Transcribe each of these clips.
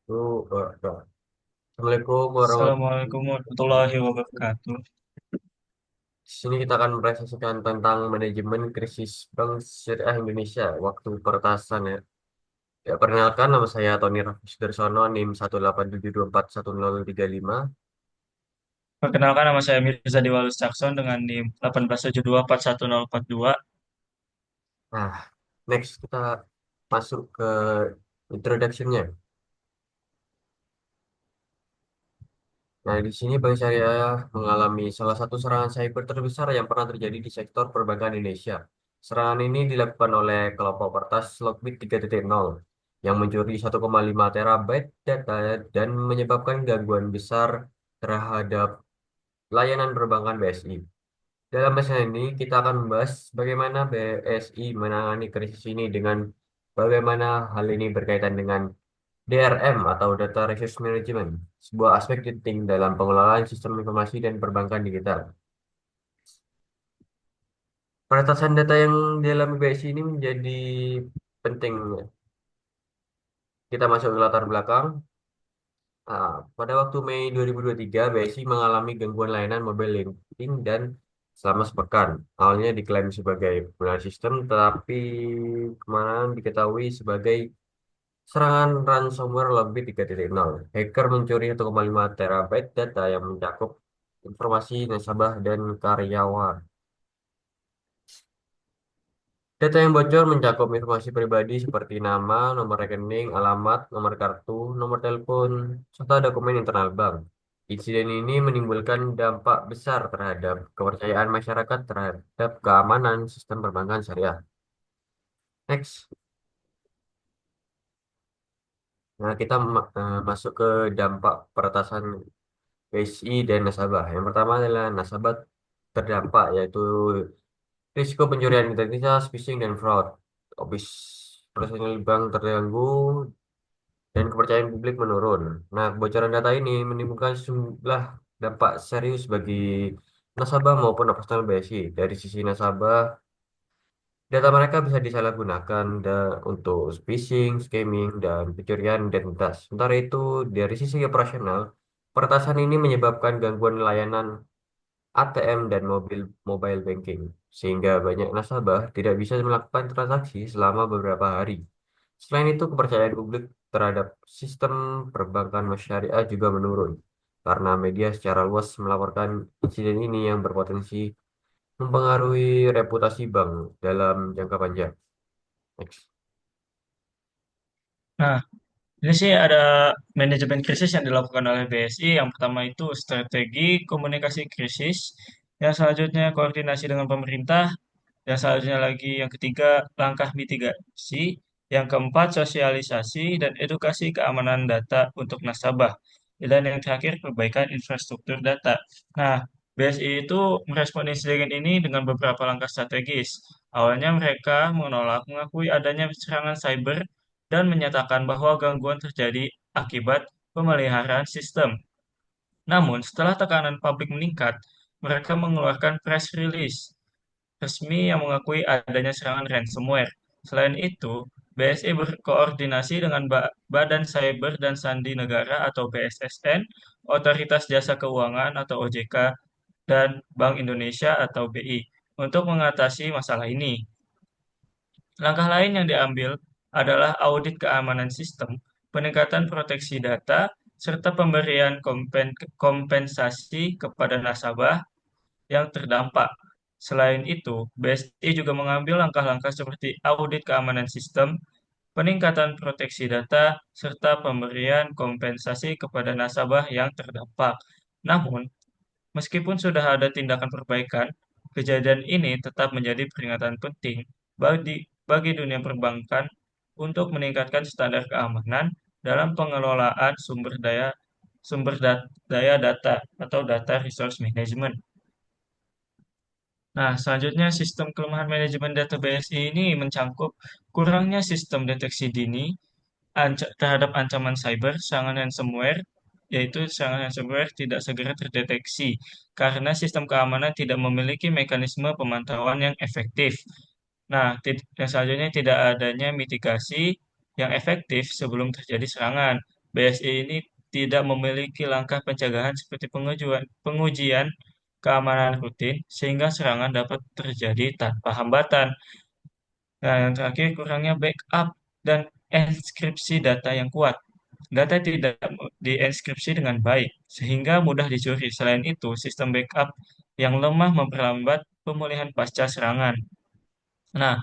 Assalamualaikum warahmatullahi Assalamualaikum warahmatullahi wabarakatuh. Di sini kita akan merefleksikan tentang manajemen krisis Bank Syariah Indonesia waktu peretasan ya. Ya, perkenalkan nama saya Tony Raffi Sudarsono, NIM 187241035. Perkenalkan nama saya Mirza Diwalus Cakson dengan NIM 187241042. Nah, next kita masuk ke introduction-nya. Nah, di sini Bank Syariah mengalami salah satu serangan cyber terbesar yang pernah terjadi di sektor perbankan Indonesia. Serangan ini dilakukan oleh kelompok peretas Lockbit 3.0 yang mencuri 1,5 terabyte data dan menyebabkan gangguan besar terhadap layanan perbankan BSI. Dalam bahasan ini, kita akan membahas bagaimana BSI menangani krisis ini dengan bagaimana hal ini berkaitan dengan DRM atau Data Resource Management, sebuah aspek penting dalam pengelolaan sistem informasi dan perbankan digital. Peretasan data yang dialami BSI ini menjadi penting. Kita masuk ke latar belakang. Pada waktu Mei 2023, BSI mengalami gangguan layanan mobile banking dan selama sepekan. Awalnya diklaim sebagai penggunaan sistem, tetapi kemarin diketahui sebagai serangan ransomware lebih 3.0. Hacker mencuri 1,5 terabyte data yang mencakup informasi nasabah dan karyawan. Data yang bocor mencakup informasi pribadi seperti nama, nomor rekening, alamat, nomor kartu, nomor telepon, serta dokumen internal bank. Insiden ini menimbulkan dampak besar terhadap kepercayaan masyarakat terhadap keamanan sistem perbankan syariah. Next. Nah, kita masuk ke dampak peretasan BSI dan nasabah. Yang pertama adalah nasabah terdampak, yaitu risiko pencurian identitas, phishing, dan fraud. Habis personil bank terganggu dan kepercayaan publik menurun. Nah, kebocoran data ini menimbulkan sejumlah dampak serius bagi nasabah maupun operasional BSI. Dari sisi nasabah, data mereka bisa disalahgunakan untuk phishing, scamming, dan pencurian identitas. Sementara itu, dari sisi operasional, peretasan ini menyebabkan gangguan layanan ATM dan mobile banking, sehingga banyak nasabah tidak bisa melakukan transaksi selama beberapa hari. Selain itu, kepercayaan publik terhadap sistem perbankan syariah juga menurun, karena media secara luas melaporkan insiden ini yang berpotensi mempengaruhi reputasi bank dalam jangka panjang. Next. Nah, ini sih ada manajemen krisis yang dilakukan oleh BSI. Yang pertama itu strategi komunikasi krisis, yang selanjutnya koordinasi dengan pemerintah, yang selanjutnya lagi yang ketiga langkah mitigasi, yang keempat sosialisasi dan edukasi keamanan data untuk nasabah, dan yang terakhir perbaikan infrastruktur data. Nah, BSI itu merespon insiden ini dengan beberapa langkah strategis. Awalnya mereka menolak mengakui adanya serangan cyber dan menyatakan bahwa gangguan terjadi akibat pemeliharaan sistem. Namun, setelah tekanan publik meningkat, mereka mengeluarkan press release resmi yang mengakui adanya serangan ransomware. Selain itu, BSI berkoordinasi dengan Badan Cyber dan Sandi Negara atau BSSN, Otoritas Jasa Keuangan atau OJK, dan Bank Indonesia atau BI untuk mengatasi masalah ini. Langkah lain yang diambil adalah audit keamanan sistem, peningkatan proteksi data, serta pemberian kompensasi kepada nasabah yang terdampak. Selain itu, BSI juga mengambil langkah-langkah seperti audit keamanan sistem, peningkatan proteksi data, serta pemberian kompensasi kepada nasabah yang terdampak. Namun, meskipun sudah ada tindakan perbaikan, kejadian ini tetap menjadi peringatan penting bagi dunia perbankan untuk meningkatkan standar keamanan dalam pengelolaan sumber daya data atau data resource management. Nah, selanjutnya sistem kelemahan manajemen database ini mencangkup kurangnya sistem deteksi dini terhadap ancaman cyber, serangan ransomware, yaitu serangan ransomware tidak segera terdeteksi karena sistem keamanan tidak memiliki mekanisme pemantauan yang efektif. Nah, yang selanjutnya tidak adanya mitigasi yang efektif sebelum terjadi serangan. BSI ini tidak memiliki langkah pencegahan seperti pengujian keamanan rutin, sehingga serangan dapat terjadi tanpa hambatan. Nah, yang terakhir, kurangnya backup dan enkripsi data yang kuat. Data tidak dienkripsi dengan baik, sehingga mudah dicuri. Selain itu, sistem backup yang lemah memperlambat pemulihan pasca serangan. Nah,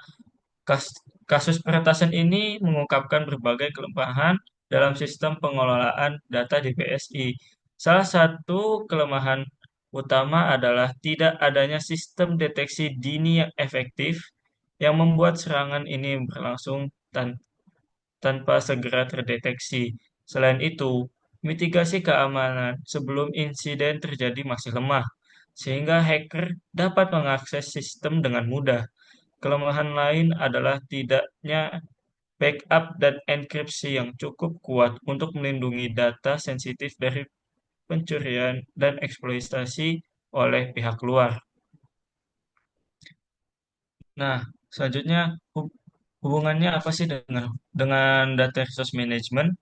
kasus peretasan ini mengungkapkan berbagai kelemahan dalam sistem pengelolaan data di BSI. Salah satu kelemahan utama adalah tidak adanya sistem deteksi dini yang efektif yang membuat serangan ini berlangsung tanpa segera terdeteksi. Selain itu, mitigasi keamanan sebelum insiden terjadi masih lemah, sehingga hacker dapat mengakses sistem dengan mudah. Kelemahan lain adalah tidaknya backup dan enkripsi yang cukup kuat untuk melindungi data sensitif dari pencurian dan eksploitasi oleh pihak luar. Nah, selanjutnya hubungannya apa sih dengan data resource management?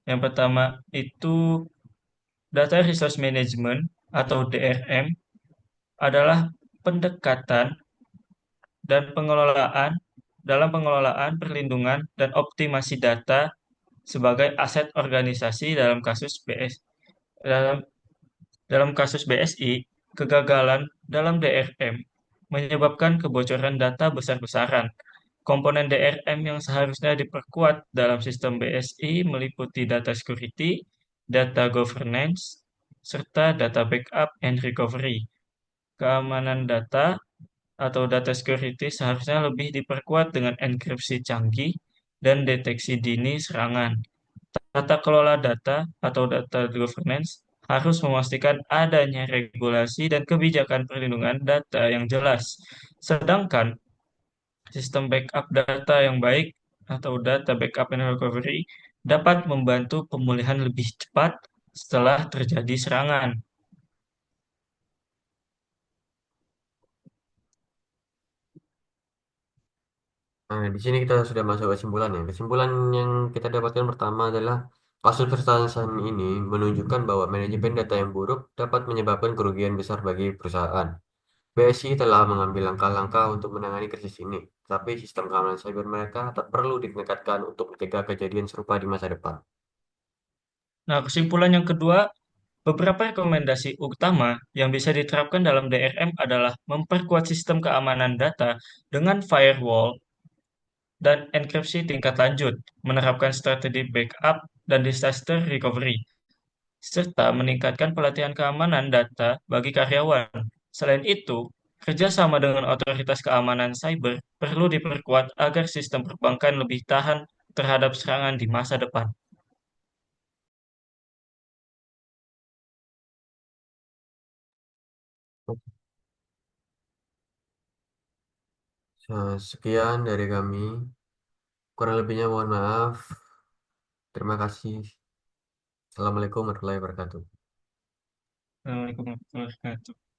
Yang pertama itu data resource management atau DRM adalah pendekatan dan pengelolaan, perlindungan dan optimasi data sebagai aset organisasi dalam dalam kasus BSI, kegagalan dalam DRM menyebabkan kebocoran data besar-besaran. Komponen DRM yang seharusnya diperkuat dalam sistem BSI meliputi data security, data governance, serta data backup and recovery. Keamanan data atau data security seharusnya lebih diperkuat dengan enkripsi canggih dan deteksi dini serangan. Tata kelola data atau data governance harus memastikan adanya regulasi dan kebijakan perlindungan data yang jelas. Sedangkan sistem backup data yang baik atau data backup and recovery dapat membantu pemulihan lebih cepat setelah terjadi serangan. Nah, di sini kita sudah masuk kesimpulan ya. Kesimpulan yang kita dapatkan pertama adalah kasus peretasan ini menunjukkan bahwa manajemen data yang buruk dapat menyebabkan kerugian besar bagi perusahaan. BSI telah mengambil langkah-langkah untuk menangani krisis ini, tapi sistem keamanan cyber mereka tetap perlu ditingkatkan untuk mencegah kejadian serupa di masa depan. Nah, kesimpulan yang kedua, beberapa rekomendasi utama yang bisa diterapkan dalam DRM adalah memperkuat sistem keamanan data dengan firewall dan enkripsi tingkat lanjut, menerapkan strategi backup dan disaster recovery, serta meningkatkan pelatihan keamanan data bagi karyawan. Selain itu, kerjasama dengan otoritas keamanan cyber perlu diperkuat agar sistem perbankan lebih tahan terhadap serangan di masa depan. Sekian dari kami. Kurang lebihnya mohon maaf. Terima kasih. Assalamualaikum warahmatullahi wabarakatuh. Assalamualaikum warahmatullahi wabarakatuh.